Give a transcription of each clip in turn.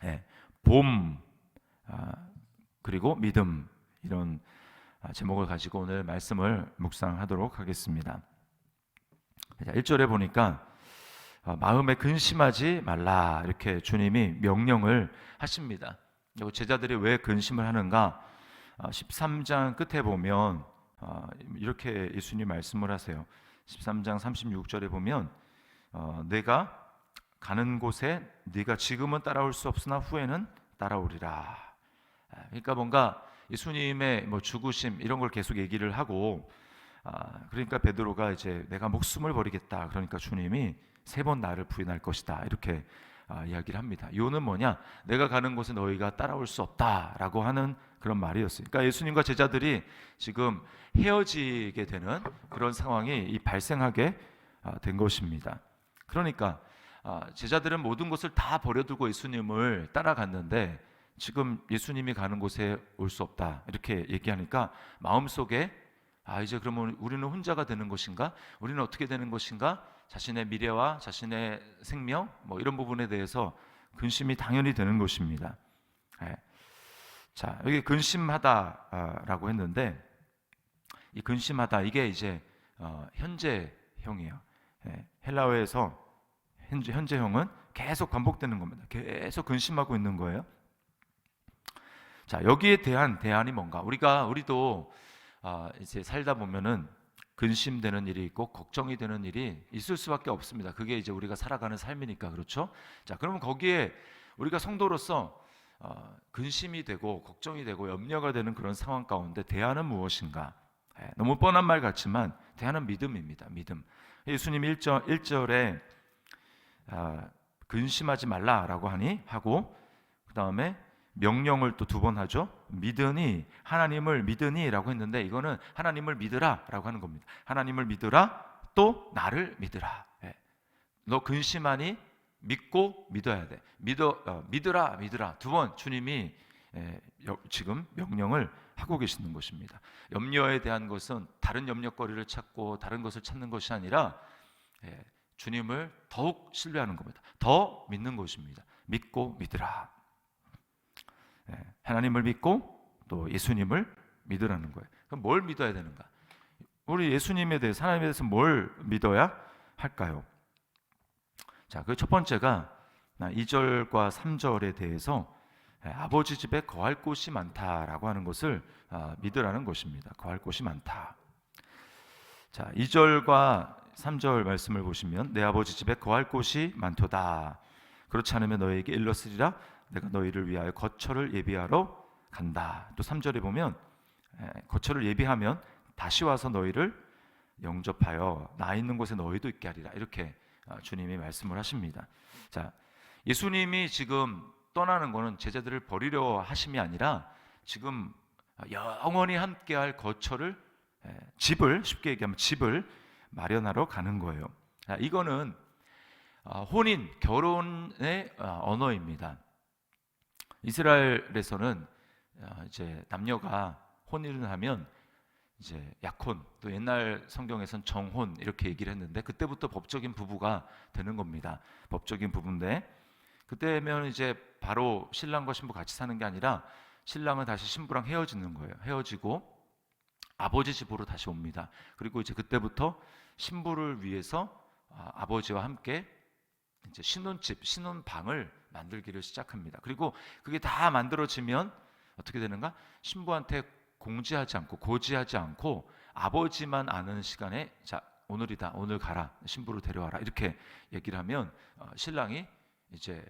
예, 봄, 아, 그리고 믿음, 이런 제목을 가지고 오늘 말씀을 묵상하도록 하겠습니다. 1절에 보니까 마음에 근심하지 말라, 이렇게 주님이 명령을 하십니다. 그리고 제자들이 왜 근심을 하는가? 13장 끝에 보면 이렇게 예수님 말씀을 하세요. 13장 36절에 보면 내가 가는 곳에 네가 지금은 따라올 수 없으나 후에는 따라오리라. 그러니까 뭔가 예수님의 뭐 죽으심 이런 걸 계속 얘기를 하고, 그러니까 베드로가 이제 내가 목숨을 버리겠다, 그러니까 주님이 3번 나를 부인할 것이다, 이렇게 이야기를 합니다. 이유는 뭐냐? 내가 가는 곳에 너희가 따라올 수 없다라고 하는 그런 말이었어요. 그러니까 예수님과 제자들이 지금 헤어지게 되는 그런 상황이 발생하게 된 것입니다. 그러니까 제자들은 모든 것을 다 버려두고 예수님을 따라갔는데 지금 예수님이 가는 곳에 올 수 없다, 이렇게 얘기하니까 마음속에 이제 그러면 우리는 혼자가 되는 것인가? 우리는 어떻게 되는 것인가? 자신의 미래와 자신의 생명 뭐 이런 부분에 대해서 근심이 당연히 되는 것입니다. 예. 자, 여기 근심하다라고 했는데 이 근심하다, 이게 이제 현재형이에요. 예. 헬라어에서 현재형은 계속 반복되는 겁니다. 계속 근심하고 있는 거예요. 자, 여기에 대한 대안이 뭔가? 우리도 이제 살다 보면은 근심되는 일이 있고 걱정이 되는 일이 있을 수밖에 없습니다. 그게 이제 우리가 살아가는 삶이니까, 그렇죠? 자, 그러면 거기에 우리가 성도로서 근심이 되고 걱정이 되고 염려가 되는 그런 상황 가운데 대안은 무엇인가? 너무 뻔한 말 같지만 대안은 믿음입니다. 믿음. 예수님이 1절에 근심하지 말라라고 하고 그 다음에 명령을 또 2번 하죠. 믿으니, 하나님을 믿으니라고 했는데 이거는 하나님을 믿으라라고 하는 겁니다. 하나님을 믿으라, 또 나를 믿으라. 너 근심하니 믿고 믿어야 돼. 믿으라 2번 주님이 지금 명령을 하고 계시는 것입니다. 염려에 대한 것은 다른 염려거리를 찾고 다른 것을 찾는 것이 아니라 주님을 더욱 신뢰하는 겁니다. 더 믿는 것입니다. 믿고 믿으라. 하나님을 믿고 또 예수님을 믿으라는 거예요. 그럼 뭘 믿어야 되는가? 우리 예수님에 대해서, 하나님에 대해서 뭘 믿어야 할까요? 자, 그 첫 번째가 2절과 3절에 대해서 아버지 집에 거할 곳이 많다라고 하는 것을 믿으라는 것입니다. 거할 곳이 많다. 자, 2절과 3절 말씀을 보시면 내 아버지 집에 거할 곳이 많도다. 그렇지 않으면 너희에게 일렀으리라. 내가 너희를 위하여 거처를 예비하러 간다. 또 3절에 보면 거처를 예비하면 다시 와서 너희를 영접하여 나 있는 곳에 너희도 있게 하리라, 이렇게 주님이 말씀을 하십니다. 자, 예수님이 지금 떠나는 것은 제자들을 버리려 하심이 아니라 지금 영원히 함께할 거처를, 집을, 쉽게 얘기하면 집을 마련하러 가는 거예요. 자, 이거는 혼인, 결혼의 언어입니다. 이스라엘에서는 이제 남녀가 혼인을 하면 이제 약혼, 또 옛날 성경에서는 정혼 이렇게 얘기를 했는데 그때부터 법적인 부부가 되는 겁니다. 법적인 부부인데 그때면 이제 바로 신랑과 신부 같이 사는 게 아니라 신랑은 다시 신부랑 헤어지는 거예요. 헤어지고 아버지 집으로 다시 옵니다. 그리고 이제 그때부터 신부를 위해서 아버지와 함께 이제 신혼집, 신혼방을 만들기를 시작합니다. 그리고 그게 다 만들어지면 어떻게 되는가? 신부한테 공지하지 않고 고지하지 않고 아버지만 아는 시간에 자, 오늘이다, 오늘 가라, 신부를 데려와라, 이렇게 얘기를 하면 신랑이 이제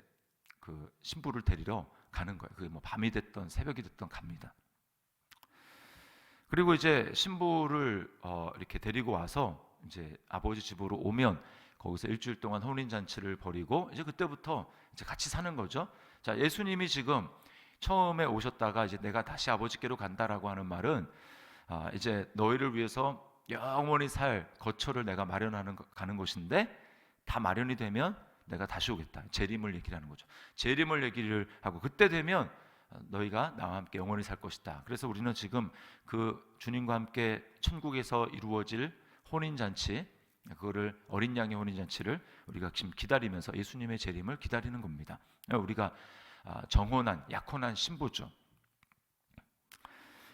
그 신부를 데리러 가는 거예요. 그게 뭐 밤이 됐던 새벽이 됐던 갑니다. 그리고 이제 신부를 이렇게 데리고 와서 이제 아버지 집으로 오면 거기서 일주일 동안 혼인 잔치를 벌이고 이제 그때부터 이제 같이 사는 거죠. 자, 예수님이 지금 처음에 오셨다가 이제 내가 다시 아버지께로 간다라고 하는 말은 이제 너희를 위해서 영원히 살 거처를 내가 가는 것인데 다 마련이 되면 내가 다시 오겠다. 재림을 얘기를 하는 거죠. 재림을 얘기를 하고 그때 되면 너희가 나와 함께 영원히 살 것이다. 그래서 우리는 지금 그 주님과 함께 천국에서 이루어질 혼인잔치, 그거를 어린 양의 혼인잔치를 우리가 지금 기다리면서 예수님의 재림을 기다리는 겁니다. 우리가 정혼한 약혼한 신부죠.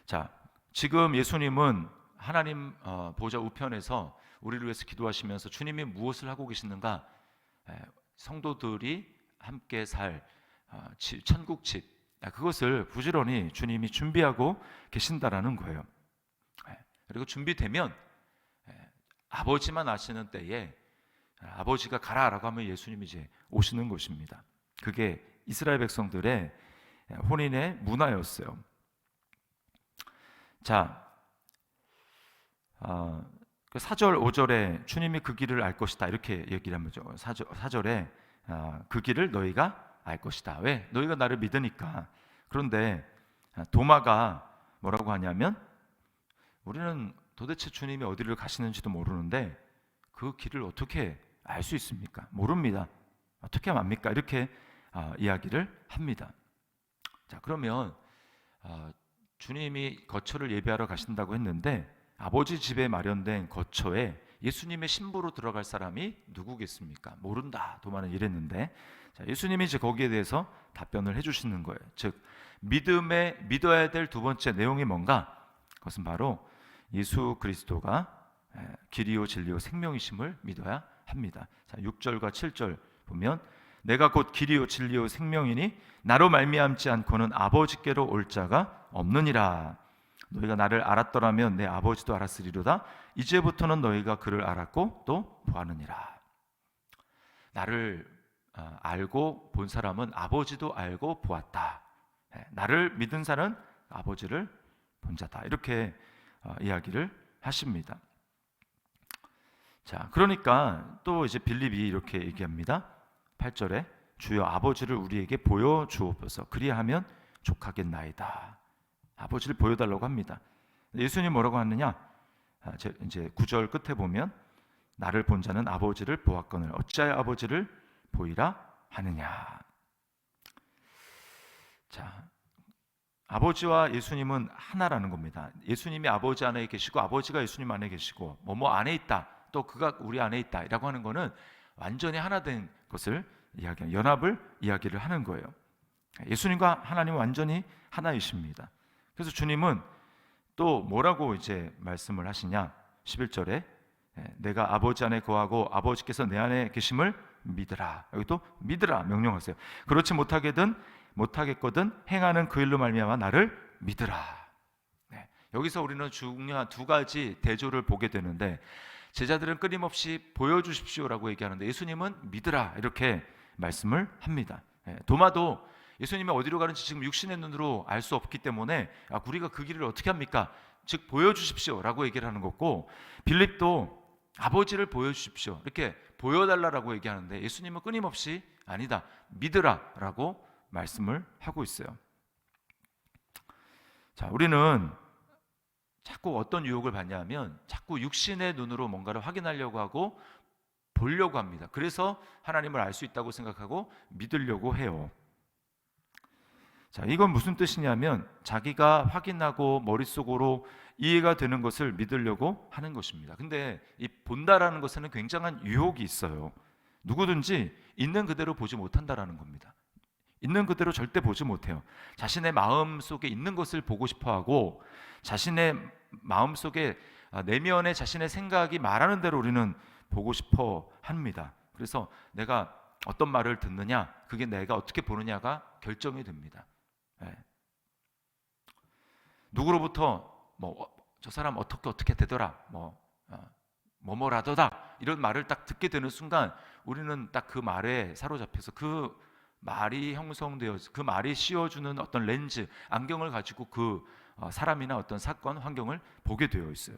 자, 지금 예수님은 하나님 보좌 우편에서 우리를 위해서 기도하시면서 주님이 무엇을 하고 계시는가? 성도들이 함께 살 천국 집, 그것을 부지런히 주님이 준비하고 계신다라는 거예요. 그리고 준비되면 아버지만 아시는 때에 아버지가 가라라고 하면 예수님이 이제 오시는 것입니다. 그게 이스라엘 백성들의 혼인의 문화였어요. 자, 4절 5절에 주님이 그 길을 알 것이다 이렇게 얘기를 하죠. 4절에 그 길을 너희가 알 것이다. 왜? 너희가 나를 믿으니까. 그런데 도마가 뭐라고 하냐면 우리는 도대체 주님이 어디를 가시는지도 모르는데 그 길을 어떻게 알 수 있습니까? 모릅니다. 어떻게 압니까? 이렇게 이야기를 합니다. 자, 그러면 주님이 거처를 예비하러 가신다고 했는데 아버지 집에 마련된 거처에 예수님의 신부로 들어갈 사람이 누구겠습니까? 모른다. 도마는 이랬는데, 자, 예수님이 이제 거기에 대해서 답변을 해주시는 거예요. 즉 믿어야 될 두 번째 내용이 뭔가? 그것은 바로 예수 그리스도가 길이요 진리요 생명이심을 믿어야 합니다. 자, 6절과 7절 보면 내가 곧 길이요 진리요 생명이니 나로 말미암지 않고는 아버지께로 올 자가 없느니라. 너희가 나를 알았더라면 내 아버지도 알았으리로다. 이제부터는 너희가 그를 알았고 또 보았느니라. 나를 알고 본 사람은 아버지도 알고 보았다. 나를 믿은 사람은 아버지를 본 자다. 이렇게 이야기를 하십니다. 자, 그러니까 또 이제 빌립이 이렇게 얘기합니다. 8절에 주여 아버지를 우리에게 보여 주옵소서. 그리하면 족하겠나이다. 아버지를 보여달라고 합니다. 예수님 뭐라고 하느냐? 이제 9절 끝에 보면 나를 본 자는 아버지를 보았거늘 어찌하여 아버지를 보이라 하느냐. 자, 아버지와 예수님은 하나라는 겁니다. 예수님이 아버지 안에 계시고 아버지가 예수님 안에 계시고 뭐뭐 안에 있다, 또 그가 우리 안에 있다 라고 하는 것은 완전히 하나 된 것을 이야기하는, 연합을 이야기를 하는 거예요. 예수님과 하나님은 완전히 하나이십니다. 그래서 주님은 또 뭐라고 이제 말씀을 하시냐? 11절에 내가 아버지 안에 거하고 아버지께서 내 안에 계심을 믿으라. 여기 또 믿으라 명령하세요. 그렇지 못하겠거든 행하는 그 일로 말미암아 나를 믿으라. 여기서 우리는 중요한 두 가지 대조를 보게 되는데, 제자들은 끊임없이 보여주십시오라고 얘기하는데 예수님은 믿으라 이렇게 말씀을 합니다. 도마도 예수님이 어디로 가는지 지금 육신의 눈으로 알 수 없기 때문에 우리가 그 길을 어떻게 합니까? 즉 보여주십시오라고 얘기를 하는 거고, 빌립도 아버지를 보여주십시오 이렇게 보여달라고 얘기하는데 예수님은 끊임없이 아니다, 믿으라라고 말씀을 하고 있어요. 자, 우리는 자꾸 어떤 유혹을 받냐면 자꾸 육신의 눈으로 뭔가를 확인하려고 하고 보려고 합니다. 그래서 하나님을 알 수 있다고 생각하고 믿으려고 해요. 자, 이건 무슨 뜻이냐면 자기가 확인하고 머릿속으로 이해가 되는 것을 믿으려고 하는 것입니다. 근데 이 본다라는 것에는 굉장한 유혹이 있어요. 누구든지 있는 그대로 보지 못한다라는 겁니다. 있는 그대로 절대 보지 못해요. 자신의 마음 속에 있는 것을 보고 싶어하고 자신의 마음 속에 내면에 자신의 생각이 말하는 대로 우리는 보고 싶어 합니다. 그래서 내가 어떤 말을 듣느냐, 그게 내가 어떻게 보느냐가 결정이 됩니다. 누구로부터 저 사람 어떻게 되더라, 뭐뭐라도다 이런 말을 딱 듣게 되는 순간 우리는 딱 그 말에 사로잡혀서 그 말이 형성되어서 그 말이 씌워주는 어떤 렌즈, 안경을 가지고 그 사람이나 어떤 사건, 환경을 보게 되어 있어요.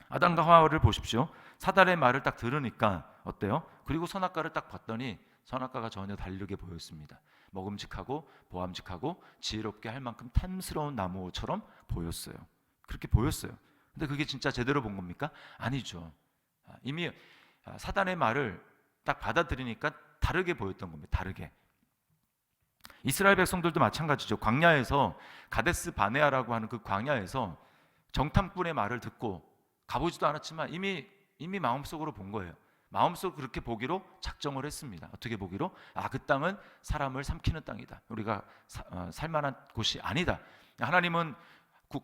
아담과 하와를 보십시오. 사단의 말을 딱 들으니까 어때요? 그리고 선악과를 딱 봤더니 선악과가 전혀 다르게 보였습니다. 먹음직하고 보암직하고 지혜롭게 할 만큼 탐스러운 나무처럼 보였어요. 그렇게 보였어요. 근데 그게 진짜 제대로 본 겁니까? 아니죠. 이미 사단의 말을 딱 받아들이니까 다르게 보였던 겁니다. 다르게. 이스라엘 백성들도 마찬가지죠. 광야에서 가데스 바네아라고 하는 그 광야에서 정탐꾼의 말을 듣고 가보지도 않았지만 이미 마음속으로 본 거예요. 마음속으로 그렇게 보기로 작정을 했습니다. 어떻게 보기로? 그 땅은 사람을 삼키는 땅이다. 우리가 살만한 곳이 아니다. 하나님은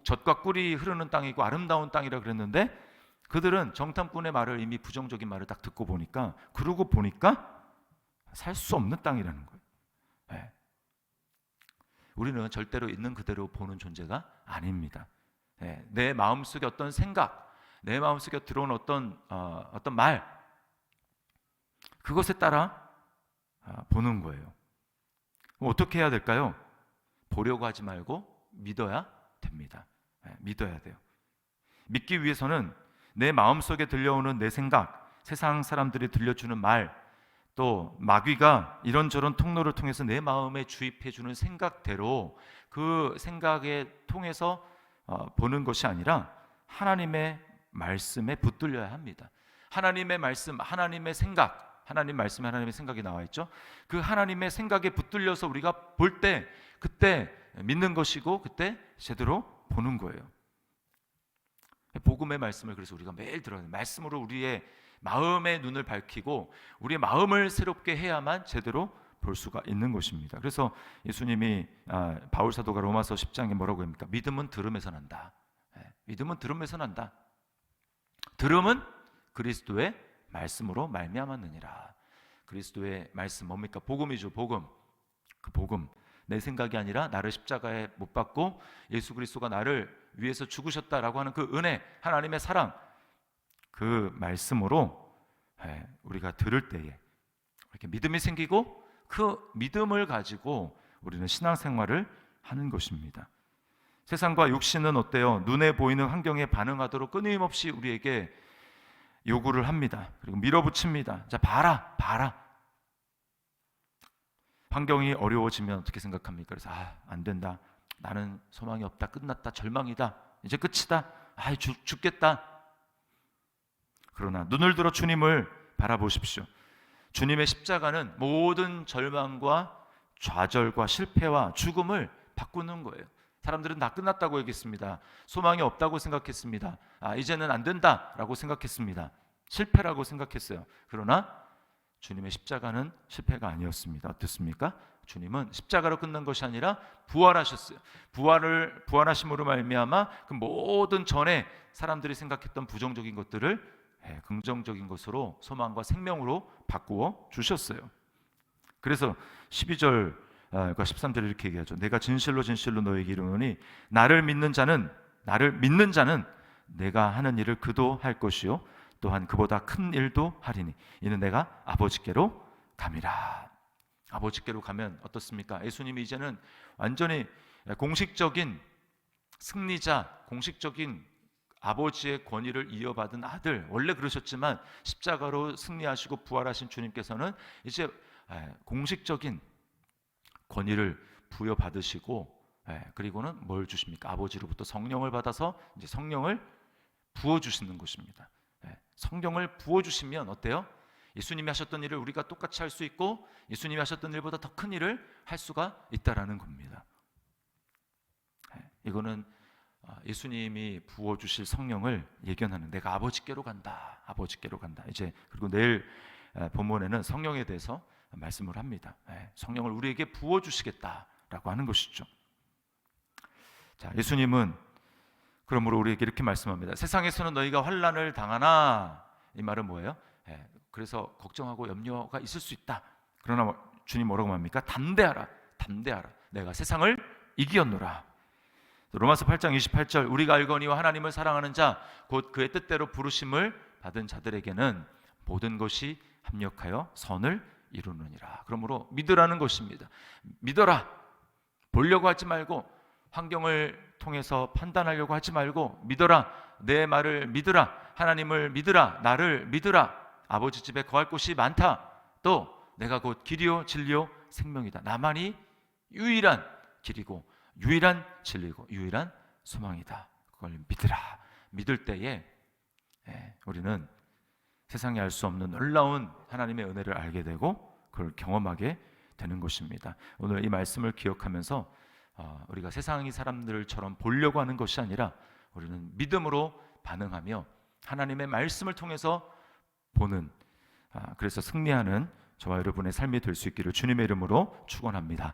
젖과 꿀이 흐르는 땅이고 아름다운 땅이라 그랬는데 그들은 정탐꾼의 말을 이미 부정적인 말을 딱 듣고 보니까 그러고 보니까 살 수 없는 땅이라는 거예요. 네. 우리는 절대로 있는 그대로 보는 존재가 아닙니다. 네. 내 마음속에 어떤 생각, 내 마음속에 들어온 어떤 말, 그것에 따라 보는 거예요. 어떻게 해야 될까요? 보려고 하지 말고 믿어야 됩니다. 네. 믿어야 돼요. 믿기 위해서는 내 마음속에 들려오는 내 생각, 세상 사람들이 들려주는 말, 또 마귀가 이런저런 통로를 통해서 내 마음에 주입해주는 생각대로 그 생각에 통해서 보는 것이 아니라 하나님의 말씀에 붙들려야 합니다. 하나님의 말씀, 하나님의 생각, 하나님 말씀에 하나님의 생각이 나와 있죠. 그 하나님의 생각에 붙들려서 우리가 볼 때 그때 믿는 것이고 그때 제대로 보는 거예요. 복음의 말씀을 그래서 우리가 매일 들어야 돼요. 말씀으로 우리의 마음의 눈을 밝히고 우리의 마음을 새롭게 해야만 제대로 볼 수가 있는 것입니다. 그래서 예수님이 바울 사도가 로마서 10장에 뭐라고 합니까? 믿음은 들음에서 난다. 믿음은 들음에서 난다. 들음은 그리스도의 말씀으로 말미암았느니라. 그리스도의 말씀 뭡니까? 복음이죠. 복음. 그 복음. 내 생각이 아니라 나를 십자가에 못 박고 예수 그리스도가 나를 위해서 죽으셨다라고 하는 그 은혜, 하나님의 사랑, 그 말씀으로 우리가 들을 때에 이렇게 믿음이 생기고 그 믿음을 가지고 우리는 신앙생활을 하는 것입니다. 세상과 육신은 어때요? 눈에 보이는 환경에 반응하도록 끊임없이 우리에게 요구를 합니다. 그리고 밀어붙입니다. 자, 봐라. 환경이 어려워지면 어떻게 생각합니까? 그래서 안 된다. 나는 소망이 없다. 끝났다. 절망이다. 이제 끝이다. 죽겠다. 그러나 눈을 들어 주님을 바라보십시오. 주님의 십자가는 모든 절망과 좌절과 실패와 죽음을 바꾸는 거예요. 사람들은 다 끝났다고 얘기했습니다. 소망이 없다고 생각했습니다. 이제는 안 된다라고 생각했습니다. 실패라고 생각했어요. 그러나 주님의 십자가는 실패가 아니었습니다. 어떻습니까? 주님은 십자가로 끝난 것이 아니라 부활하셨어요. 부활하심으로 말미암아 그 모든 전에 사람들이 생각했던 부정적인 것들을 긍정적인 것으로 소망과 생명으로 바꾸어 주셨어요. 그래서 12절과 13절에 이렇게 얘기하죠. 내가 진실로 너에게 이르노니 나를 믿는 자는 내가 하는 일을 그도 할 것이요 또한 그보다 큰 일도 하리니 이는 내가 아버지께로 감이라. 아버지께로 가면 어떻습니까? 예수님이 이제는 완전히 공식적인 승리자, 공식적인 아버지의 권위를 이어받은 아들. 원래 그러셨지만 십자가로 승리하시고 부활하신 주님께서는 이제 공식적인 권위를 부여받으시고 그리고는 뭘 주십니까? 아버지로부터 성령을 받아서 이제 성령을 부어주시는 것입니다. 성령을 부어주시면 어때요? 예수님이 하셨던 일을 우리가 똑같이 할 수 있고 예수님이 하셨던 일보다 더 큰 일을 할 수가 있다라는 겁니다. 이거는 예수님이 부어주실 성령을 예견하는, 내가 아버지께로 간다. 이제 그리고 내일 본문에는 성령에 대해서 말씀을 합니다. 성령을 우리에게 부어주시겠다라고 하는 것이죠. 자, 예수님은 그러므로 우리에게 이렇게 말씀합니다. 세상에서는 너희가 환난을 당하나. 이 말은 뭐예요? 그래서 걱정하고 염려가 있을 수 있다. 그러나 주님 뭐라고 합니까? 담대하라. 내가 세상을 이기었노라. 로마서 8장 28절 우리가 알거니와 하나님을 사랑하는 자 곧 그의 뜻대로 부르심을 받은 자들에게는 모든 것이 합력하여 선을 이루느니라. 그러므로 믿으라는 것입니다. 믿어라. 보려고 하지 말고 환경을 통해서 판단하려고 하지 말고 믿어라. 내 말을 믿으라. 하나님을 믿으라. 나를 믿으라. 아버지 집에 거할 곳이 많다. 또 내가 곧 길이요 진리요 생명이다. 나만이 유일한 길이고 유일한 진리고 유일한 소망이다. 그걸 믿으라. 믿을 때에 우리는 세상에 알 수 없는 놀라운 하나님의 은혜를 알게 되고 그걸 경험하게 되는 것입니다. 오늘 이 말씀을 기억하면서 우리가 세상의 사람들처럼 보려고 하는 것이 아니라 우리는 믿음으로 반응하며 하나님의 말씀을 통해서 보는 그래서 승리하는 저와 여러분의 삶이 될 수 있기를 주님의 이름으로 축원합니다.